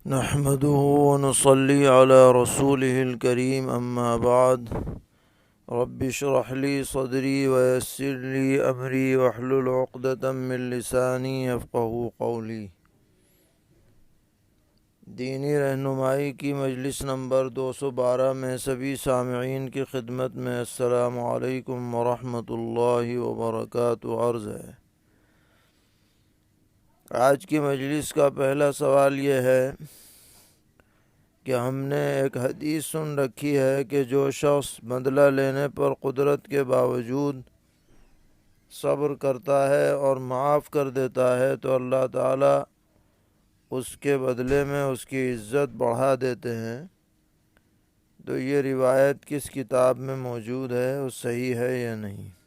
نحمده ونصلي على رسوله الكريم أما بعد رب اشرح لي صدري ويسر لي أمري واحلل عقدة من لساني يفقهوا قولي۔ دینی رہنمائی کی مجلس نمبر 212 میں سبھی سامعین کی خدمت میں السلام علیکم ورحمۃ اللہ وبرکاتہ عرض ہے۔ آج کی مجلس کا پہلا سوال یہ ہے کہ ہم نے ایک حدیث سن رکھی ہے کہ جو شخص بدلہ لینے پر قدرت کے باوجود صبر کرتا ہے اور معاف کر دیتا ہے تو اللہ تعالیٰ اس کے بدلے میں اس کی عزت بڑھا دیتے ہیں۔ تو یہ روایت کس کتاب میں موجود ہے، وہ صحیح ہے یا نہیں؟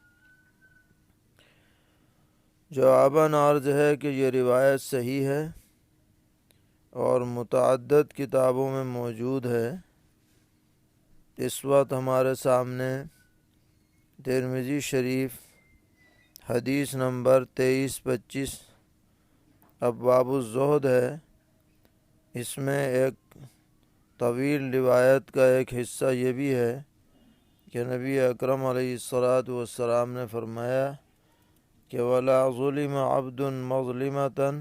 جواباً عرض ہے کہ یہ روایت صحیح ہے اور متعدد کتابوں میں موجود ہے۔ اس وقت ہمارے سامنے ترمذی شریف حدیث نمبر 2325 ابواب الزہد ہے۔ اس میں ایک طویل روایت کا ایک حصہ یہ بھی ہے کہ نبی اکرم علیہ الصلاۃ والسلام نے فرمایا کہ وَلَا ظُلِمَ عَبْدٌ مَظْلِمَةً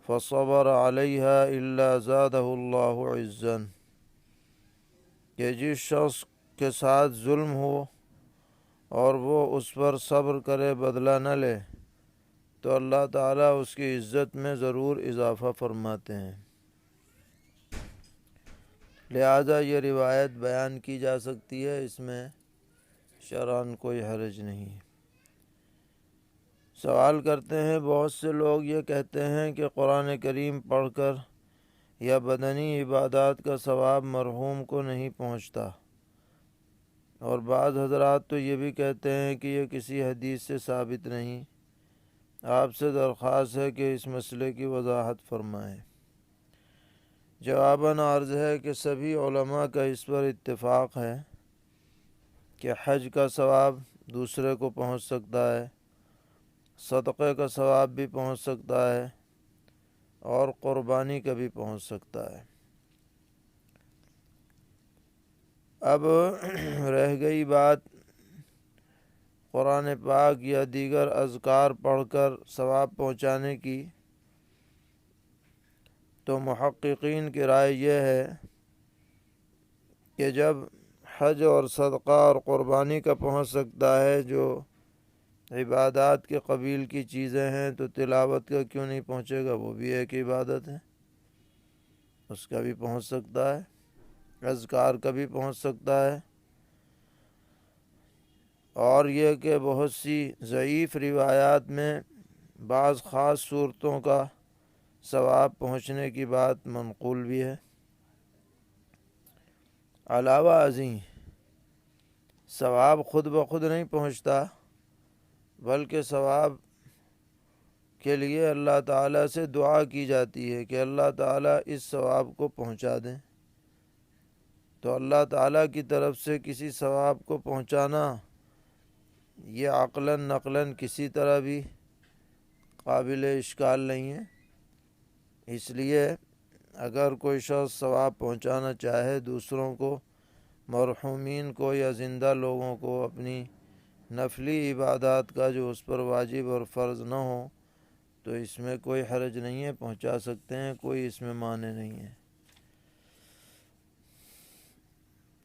فَصَبَرَ عَلَيْهَا إِلَّا زَادَهُ اللَّهُ عِزًّا، کہ جس شخص کے ساتھ ظلم ہو اور وہ اس پر صبر کرے، بدلہ نہ لے، تو اللہ تعالیٰ اس کی عزت میں ضرور اضافہ فرماتے ہیں۔ لہذا یہ روایت بیان کی جا سکتی ہے، اس میں شرعاً کوئی حرج نہیں۔ سوال کرتے ہیں بہت سے لوگ یہ کہتے ہیں کہ قرآن کریم پڑھ کر یا بدنی عبادات کا ثواب مرحوم کو نہیں پہنچتا، اور بعض حضرات تو یہ بھی کہتے ہیں کہ یہ کسی حدیث سے ثابت نہیں۔ آپ سے درخواست ہے کہ اس مسئلے کی وضاحت فرمائیں۔ جواباً عرض ہے کہ سبھی علماء کا اس پر اتفاق ہے کہ حج کا ثواب دوسرے کو پہنچ سکتا ہے، صدقے کا ثواب بھی پہنچ سکتا ہے، اور قربانی کا بھی پہنچ سکتا ہے۔ اب رہ گئی بات قرآن پاک یا دیگر اذکار پڑھ کر ثواب پہنچانے کی، تو محققین کی رائے یہ ہے کہ جب حج اور صدقہ اور قربانی کا پہنچ سکتا ہے، جو عبادات کے قبیل کی چیزیں ہیں، تو تلاوت کا کیوں نہیں پہنچے گا؟ وہ بھی ایک عبادت ہے، اس کا بھی پہنچ سکتا ہے، اذکار کا بھی پہنچ سکتا ہے۔ اور یہ کہ بہت سی ضعیف روایات میں بعض خاص صورتوں کا ثواب پہنچنے کی بات منقول بھی ہے۔ علاوہ ازیں ثواب خود بخود نہیں پہنچتا، بلکہ ثواب کے لیے اللہ تعالیٰ سے دعا کی جاتی ہے کہ اللہ تعالیٰ اس ثواب کو پہنچا دیں۔ تو اللہ تعالیٰ کی طرف سے کسی ثواب کو پہنچانا یہ عقلاً نقلاً کسی طرح بھی قابل اشکال نہیں ہے۔ اس لیے اگر کوئی شخص ثواب پہنچانا چاہے دوسروں کو، مرحومین کو یا زندہ لوگوں کو، اپنی نفلی عبادات کا جو اس پر واجب اور فرض نہ ہو، تو اس میں کوئی حرج نہیں ہے، پہنچا سکتے ہیں، کوئی اس میں مانع نہیں ہے۔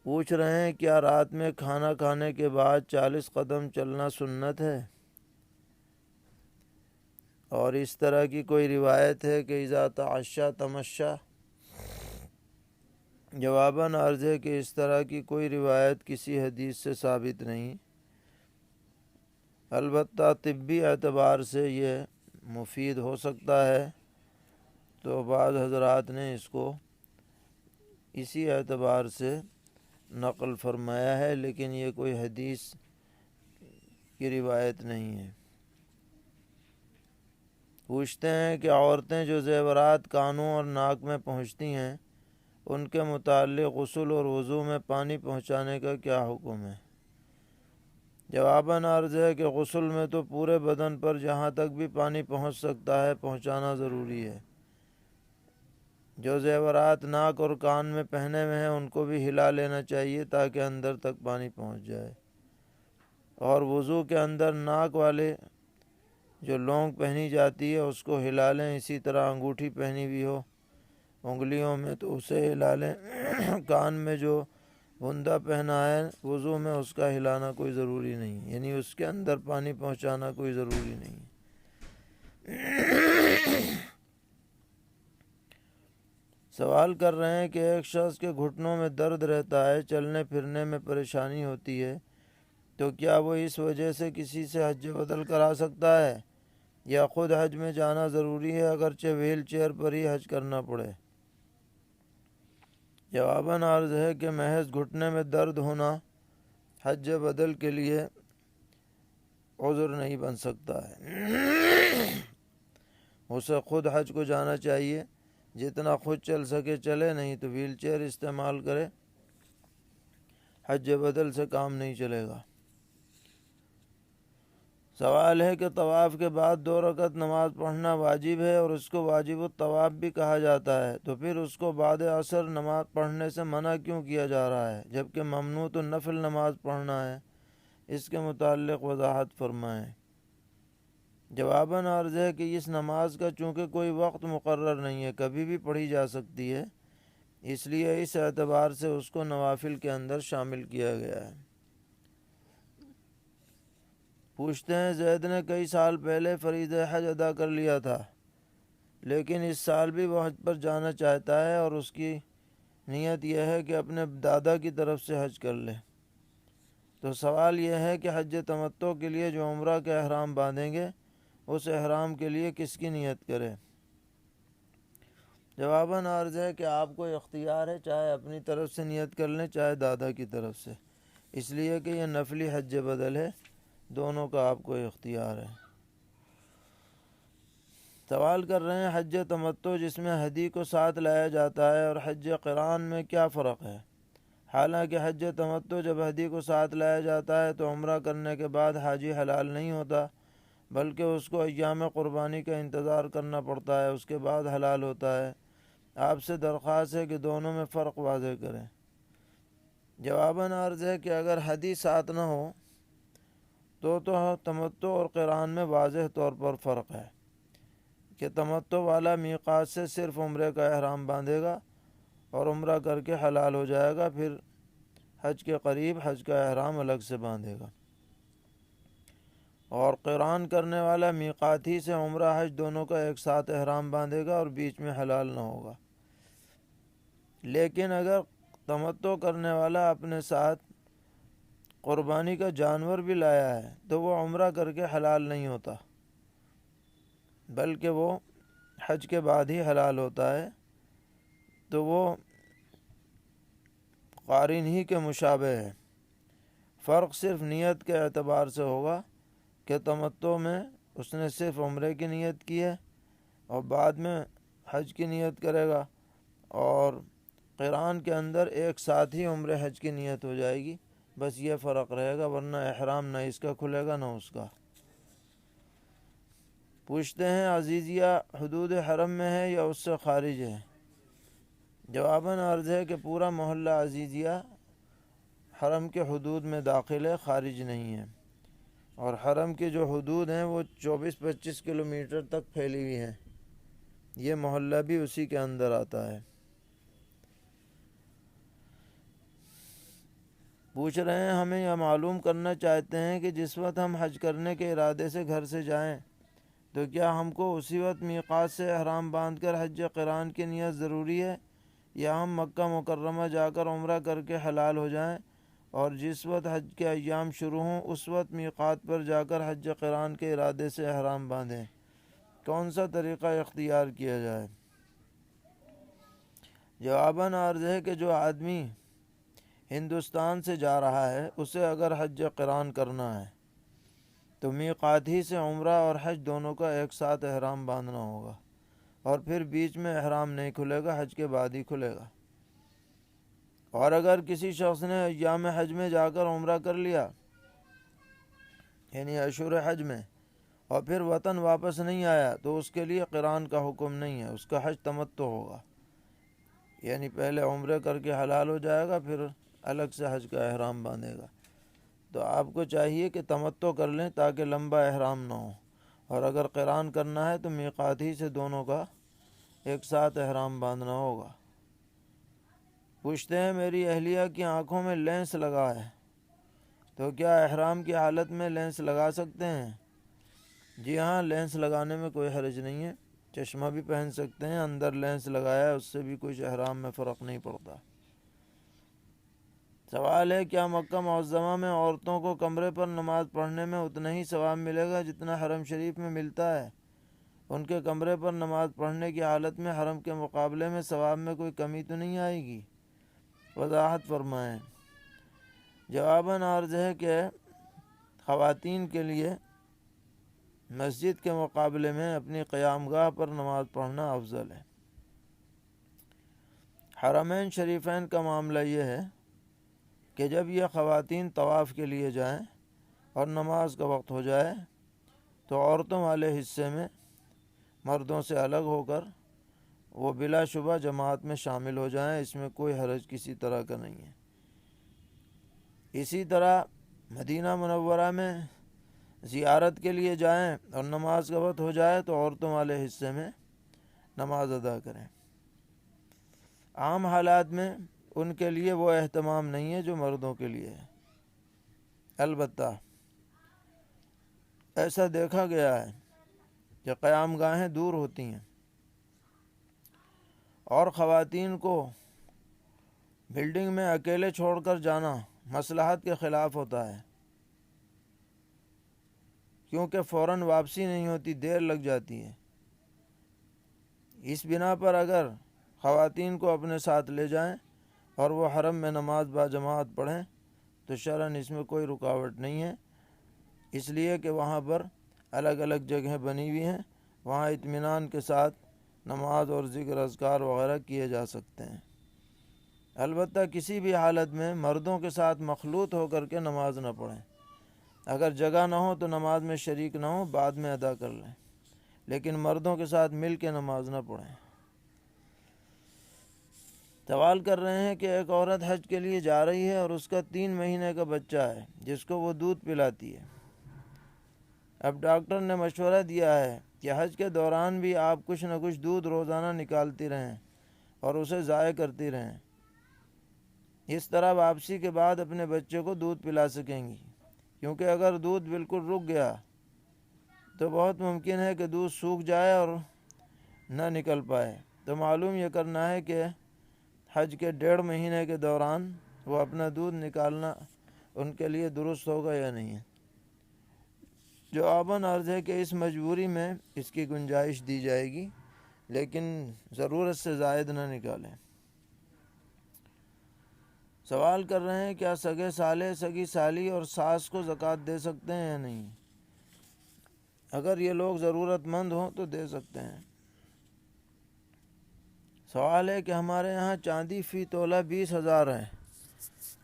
پوچھ رہے ہیں کیا رات میں کھانا کھانے کے بعد 40 قدم چلنا سنت ہے؟ اور اس طرح کی کوئی روایت ہے کہ اذا تعشى تمشى؟ جواباً عرض ہے کہ اس طرح کی کوئی روایت کسی حدیث سے ثابت نہیں۔ البتہ طبی اعتبار سے یہ مفید ہو سکتا ہے، تو بعض حضرات نے اس کو اسی اعتبار سے نقل فرمایا ہے، لیکن یہ کوئی حدیث کی روایت نہیں ہے۔ پوچھتے ہیں کہ عورتیں جو زیورات کانوں اور ناک میں پہنچتی ہیں، ان کے متعلق غسل اور وضو میں پانی پہنچانے کا کیا حکم ہے؟ جواباً عرض ہے کہ غسل میں تو پورے بدن پر جہاں تک بھی پانی پہنچ سکتا ہے پہنچانا ضروری ہے۔ جو زیورات ناک اور کان میں پہنے ہوئے ہیں ان کو بھی ہلا لینا چاہیے تاکہ اندر تک پانی پہنچ جائے، اور وضو کے اندر ناک والے جو لونگ پہنی جاتی ہے اس کو ہلا لیں، اسی طرح انگوٹھی پہنی ہوئی ہو انگلیوں میں تو اسے ہلا لیں، کان میں جو بندہ پہنا ہے وضو میں اس کا ہلانا کوئی ضروری نہیں، یعنی اس کے اندر پانی پہنچانا کوئی ضروری نہیں۔ سوال کر رہے ہیں کہ ایک شخص کے گھٹنوں میں درد رہتا ہے، چلنے پھرنے میں پریشانی ہوتی ہے، تو کیا وہ اس وجہ سے کسی سے حج بدل کرا سکتا ہے یا خود حج میں جانا ضروری ہے اگرچہ ویل چیئر پر ہی حج کرنا پڑے؟ جواباً عرض ہے کہ محض گھٹنے میں درد ہونا حج بدل کے لیے عذر نہیں بن سکتا ہے، اسے خود حج کو جانا چاہیے، جتنا خود چل سکے چلے، نہیں تو ویل چیئر استعمال کرے، حج بدل سے کام نہیں چلے گا۔ سوال ہے کہ طواف کے بعد 2 رکعت نماز پڑھنا واجب ہے اور اس کو واجب الطواف بھی کہا جاتا ہے، تو پھر اس کو بعد عصر نماز پڑھنے سے منع کیوں کیا جا رہا ہے جبکہ ممنوع تو نفل نماز پڑھنا ہے؟ اس کے متعلق وضاحت فرمائیں۔ جواباً عرض ہے کہ اس نماز کا چونکہ کوئی وقت مقرر نہیں ہے، کبھی بھی پڑھی جا سکتی ہے، اس لیے اس اعتبار سے اس کو نوافل کے اندر شامل کیا گیا ہے۔ پوچھتے ہیں زید نے کئی سال پہلے فریضہ حج ادا کر لیا تھا، لیکن اس سال بھی وہ حج پر جانا چاہتا ہے اور اس کی نیت یہ ہے کہ اپنے دادا کی طرف سے حج کر لے، تو سوال یہ ہے کہ حج تمتع کے لیے جو عمرہ کے احرام باندھیں گے اس احرام کے لیے کس کی نیت کرے؟ جواباً عرض ہے کہ آپ کو اختیار ہے، چاہے اپنی طرف سے نیت کر لیں چاہے دادا کی طرف سے، اس لیے کہ یہ نفلی حج بدل ہے، دونوں کا آپ کو اختیار ہے۔ سوال کر رہے ہیں حج تمتع جس میں ہدی کو ساتھ لایا جاتا ہے اور حج قران میں کیا فرق ہے؟ حالانکہ حج تمتع جب ہدی کو ساتھ لایا جاتا ہے تو عمرہ کرنے کے بعد حاجی حلال نہیں ہوتا، بلکہ اس کو ایام قربانی کا انتظار کرنا پڑتا ہے، اس کے بعد حلال ہوتا ہے۔ آپ سے درخواست ہے کہ دونوں میں فرق واضح کریں۔ جواباً عرض ہے کہ اگر ہدی ساتھ نہ ہو تو تمتع اور قران میں واضح طور پر فرق ہے کہ تمتع والا میقات سے صرف عمرے کا احرام باندھے گا اور عمرہ کر کے حلال ہو جائے گا، پھر حج کے قریب حج کا احرام الگ سے باندھے گا، اور قران کرنے والا میقات ہی سے عمرہ حج دونوں کا ایک ساتھ احرام باندھے گا اور بیچ میں حلال نہ ہوگا۔ لیکن اگر تمتع کرنے والا اپنے ساتھ قربانی کا جانور بھی لایا ہے تو وہ عمرہ کر کے حلال نہیں ہوتا، بلکہ وہ حج کے بعد ہی حلال ہوتا ہے، تو وہ قارن ہی کے مشابہ ہے۔ فرق صرف نیت کے اعتبار سے ہوگا کہ تمتع میں اس نے صرف عمرے کی نیت کی ہے اور بعد میں حج کی نیت کرے گا، اور قران کے اندر ایک ساتھ ہی عمرے حج کی نیت ہو جائے گی، بس یہ فرق رہے گا، ورنہ احرام نہ اس کا کھلے گا نہ اس کا۔ پوچھتے ہیں عزیزیہ حدود حرم میں ہے یا اس سے خارج ہے؟ جواباً عرض ہے کہ پورا محلہ عزیزیہ حرم کے حدود میں داخل ہے، خارج نہیں ہے، اور حرم کے جو حدود ہیں وہ 24-25 کلومیٹر تک پھیلی ہوئی ہیں، یہ محلہ بھی اسی کے اندر آتا ہے۔ پوچھ رہے ہیں ہمیں یہ معلوم کرنا چاہتے ہیں کہ جس وقت ہم حج کرنے کے ارادے سے گھر سے جائیں تو کیا ہم کو اسی وقت میقات سے احرام باندھ کر حج قران کی نیت ضروری ہے، یا ہم مکہ مکرمہ جا کر عمرہ کر کے حلال ہو جائیں اور جس وقت حج کے ایام شروع ہوں اس وقت میقات پر جا کر حج قران کے ارادے سے احرام باندھیں؟ کون سا طریقہ اختیار کیا جائے؟ جواباً عرض ہے کہ جو آدمی ہندوستان سے جا رہا ہے اسے اگر حج قران کرنا ہے تو میقات ہی سے عمرہ اور حج دونوں کا ایک ساتھ احرام باندھنا ہوگا، اور پھر بیچ میں احرام نہیں کھلے گا، حج کے بعد ہی کھلے گا۔ اور اگر کسی شخص نے ایام حج میں جا کر عمرہ کر لیا، یعنی اشہر حج میں، اور پھر وطن واپس نہیں آیا تو اس کے لیے قران کا حکم نہیں ہے، اس کا حج تمتع ہوگا۔ یعنی پہلے عمرے کر کے حلال ہو جائے گا، پھر الگ سے حج کا احرام باندھے گا۔ تو آپ کو چاہیے کہ تمتع کر لیں تاکہ لمبا احرام نہ ہو، اور اگر قران کرنا ہے تو میقات ہی سے دونوں کا ایک ساتھ احرام باندھنا ہوگا۔ پوچھتے ہیں میری اہلیہ کی آنکھوں میں لینس لگا ہے، تو کیا احرام کی حالت میں لینس لگا سکتے ہیں؟ جی ہاں، لینس لگانے میں کوئی حرج نہیں ہے، چشمہ بھی پہن سکتے ہیں، اندر لینس لگایا ہے اس سے بھی کچھ احرام میں فرق نہیں پڑتا۔ سوال ہے کیا مکہ معظمہ میں عورتوں کو کمرے پر نماز پڑھنے میں اتنا ہی ثواب ملے گا جتنا حرم شریف میں ملتا ہے؟ ان کے کمرے پر نماز پڑھنے کی حالت میں حرم کے مقابلے میں ثواب میں کوئی کمی تو نہیں آئے گی؟ وضاحت فرمائیں۔ جواباً عرض ہے کہ خواتین کے لیے مسجد کے مقابلے میں اپنی قیام گاہ پر نماز پڑھنا افضل ہے۔ حرمین شریفین کا معاملہ یہ ہے کہ جب یہ خواتین طواف کے لیے جائیں اور نماز کا وقت ہو جائے تو عورتوں والے حصے میں مردوں سے الگ ہو کر وہ بلا شبہ جماعت میں شامل ہو جائیں، اس میں کوئی حرج کسی طرح کا نہیں ہے۔ اسی طرح مدینہ منورہ میں زیارت کے لیے جائیں اور نماز کا وقت ہو جائے تو عورتوں والے حصے میں نماز ادا کریں۔ عام حالات میں ان کے لیے وہ اہتمام نہیں ہے جو مردوں کے لیے ہے۔ البتہ ایسا دیکھا گیا ہے کہ قیام گاہیں دور ہوتی ہیں اور خواتین کو بلڈنگ میں اکیلے چھوڑ کر جانا مصلحت کے خلاف ہوتا ہے، کیونکہ فوراً واپسی نہیں ہوتی، دیر لگ جاتی ہے۔ اس بنا پر اگر خواتین کو اپنے ساتھ لے جائیں اور وہ حرم میں نماز با جماعت پڑھیں تو شرعاً اس میں کوئی رکاوٹ نہیں ہے، اس لیے کہ وہاں پر الگ الگ جگہیں بنی ہوئی ہیں، وہاں اطمینان کے ساتھ نماز اور ذکر اذکار وغیرہ کیے جا سکتے ہیں۔ البتہ کسی بھی حالت میں مردوں کے ساتھ مخلوط ہو کر کے نماز نہ پڑھیں۔ اگر جگہ نہ ہو تو نماز میں شریک نہ ہو، بعد میں ادا کر لیں، لیکن مردوں کے ساتھ مل کے نماز نہ پڑھیں۔ سوال کر رہے ہیں کہ ایک عورت حج کے لیے جا رہی ہے اور اس کا 3 مہینے کا بچہ ہے جس کو وہ دودھ پلاتی ہے۔ اب ڈاکٹر نے مشورہ دیا ہے کہ حج کے دوران بھی آپ کچھ نہ کچھ دودھ روزانہ نکالتی رہیں اور اسے ضائع کرتی رہیں، اس طرح واپسی کے بعد اپنے بچے کو دودھ پلا سکیں گی، کیونکہ اگر دودھ بالکل رک گیا تو بہت ممکن ہے کہ دودھ سوکھ جائے اور نہ نکل پائے۔ تو معلوم یہ کرنا ہے کہ حج کے 1.5 مہینے کے دوران وہ اپنا دودھ نکالنا ان کے لیے درست ہوگا یا نہیں ہے۔ جواباً عرض ہے کہ اس مجبوری میں اس کی گنجائش دی جائے گی، لیکن ضرورت سے زائد نہ نکالیں۔ سوال کر رہے ہیں کیا سگے سالے، سگی سالی اور ساس کو زکوٰۃ دے سکتے ہیں یا نہیں؟ اگر یہ لوگ ضرورت مند ہوں تو دے سکتے ہیں۔ سوال ہے کہ ہمارے یہاں چاندی فی تولہ 20,000 ہے،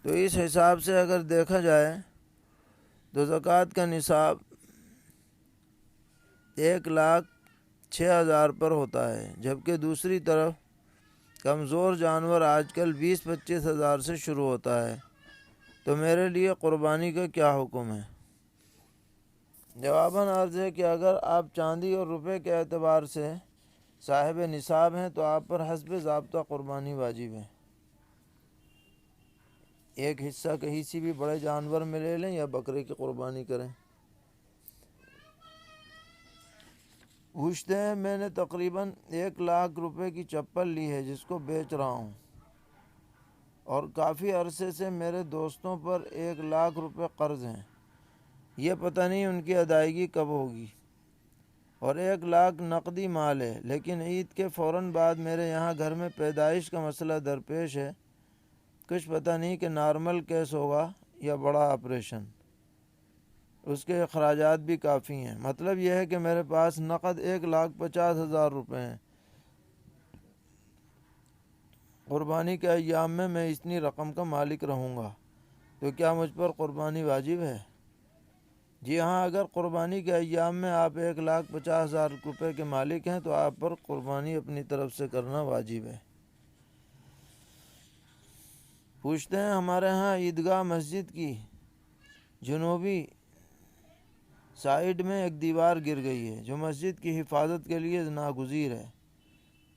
تو اس حساب سے اگر دیکھا جائے تو زکوٰۃ کا نصاب 1,06,000 پر ہوتا ہے، جبکہ دوسری طرف کمزور جانور آج کل 20-25,000 سے شروع ہوتا ہے، تو میرے لیے قربانی کا کیا حکم ہے؟ جواباً عرض ہے کہ اگر آپ چاندی اور روپے کے اعتبار سے صاحب نصاب ہیں تو آپ پر حسب ضابطہ قربانی واجب ہے۔ ایک حصہ کہیں سے بھی بڑے جانور میں لے لیں یا بکرے کی قربانی کریں۔ پوچھتے ہیں میں نے تقریباً 1,00,000 روپے کی چپل لی ہے جس کو بیچ رہا ہوں، اور کافی عرصے سے میرے دوستوں پر 1,00,000 روپے قرض ہیں، یہ پتہ نہیں ان کی ادائیگی کب ہوگی، اور 1,00,000 نقدی مال ہے، لیکن عید کے فوراً بعد میرے یہاں گھر میں پیدائش کا مسئلہ درپیش ہے، کچھ پتہ نہیں کہ نارمل کیس ہوگا یا بڑا آپریشن، اس کے اخراجات بھی کافی ہیں، مطلب یہ ہے کہ میرے پاس نقد 1,50,000 روپے ہیں، قربانی کے ایام میں میں اتنی رقم کا مالک رہوں گا، تو کیا مجھ پر قربانی واجب ہے؟ جی ہاں، اگر قربانی کے ایام میں آپ 1,50,000 روپے کے مالک ہیں تو آپ پر قربانی اپنی طرف سے کرنا واجب ہے۔ پوچھتے ہیں ہمارے ہاں عیدگاہ مسجد کی جنوبی سائیڈ میں ایک دیوار گر گئی ہے جو مسجد کی حفاظت کے لیے ناگزیر ہے،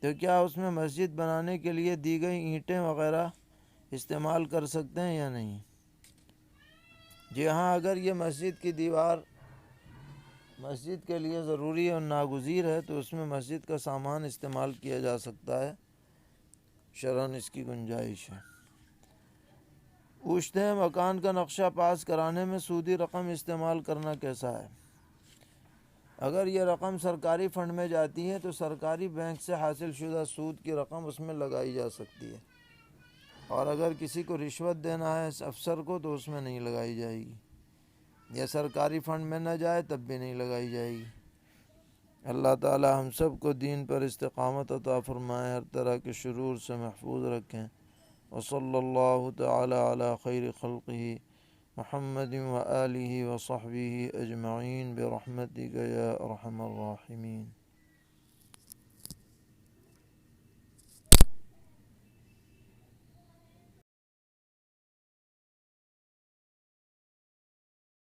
تو کیا اس میں مسجد بنانے کے لیے دی گئی اینٹیں وغیرہ استعمال کر سکتے ہیں یا نہیں؟ جی ہاں، اگر یہ مسجد کی دیوار مسجد کے لیے ضروری اور ناگزیر ہے تو اس میں مسجد کا سامان استعمال کیا جا سکتا ہے، شرعاً اس کی گنجائش ہے۔ پوچھتے ہیں مکان کا نقشہ پاس کرانے میں سودی رقم استعمال کرنا کیسا ہے؟ اگر یہ رقم سرکاری فنڈ میں جاتی ہے تو سرکاری بینک سے حاصل شدہ سود کی رقم اس میں لگائی جا سکتی ہے، اور اگر کسی کو رشوت دینا ہے اس افسر کو تو اس میں نہیں لگائی جائے گی، یا سرکاری فنڈ میں نہ جائے تب بھی نہیں لگائی جائے گی۔ اللہ تعالی ہم سب کو دین پر استقامت عطا فرمائے، ہر طرح کے شرور سے محفوظ رکھیں۔ وصلی اللہ تعالی علی خیر خلقہ محمد و آلہ و صحبہ اجمعین برحمتک یا ارحم الراحمین۔